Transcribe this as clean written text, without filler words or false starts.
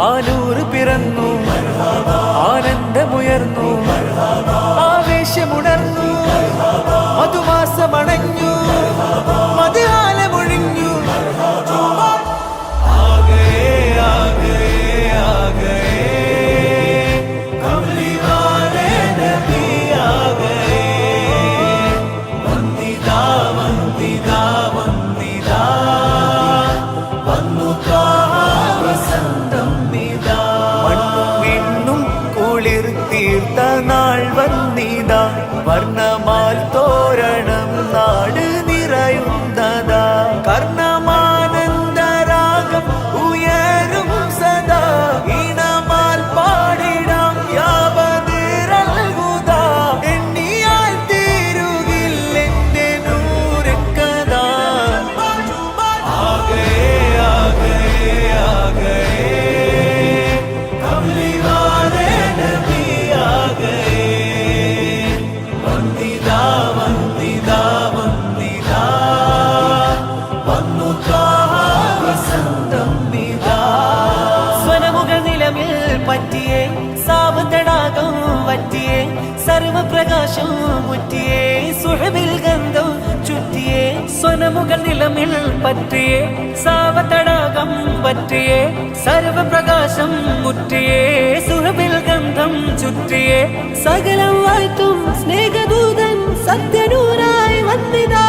ആനൂറ് പിറന്നു, ആനന്ദമുയർന്നു, ആവേശമുണർന്നു, മധുമാസമണഞ്ഞു, മധുകാലമൊഴിഞ്ഞു. തീർത്ത നാൾ വന്നിതാ, വർണ്ണമാൽ തോരണം നാട് നിറയുന്നതാ. കർണമാനന്ദരാഗം ഉയരും സദാ, ഈണമാൽ പാടിടാം യാവതിരൽഹുദാ. എണ്ണിയാൽ തീരുകില്ലെന്റെ നൂറുകഥാ. ആഗേ ആഗേ ആഗേ പറ്റിയേ സാവതടാകം വറ്റിയേ, സർവപ്രകാശം മുറ്റിയേ, സുഹബിൽ ഗന്ധം ചുറ്റിയേ. സ്വനമുകൾ നിലമിൽ പറ്റിയേ സാവതടാകം വറ്റിയേ, സർവപ്രകാശം മുറ്റിയേ, സുഹബിൽ ഗന്ധം ചുറ്റിയേ. സകലം വാഴ്ത്തും സ്നേഹദൂതൻ സത്യനൂരായി വന്നിതാ.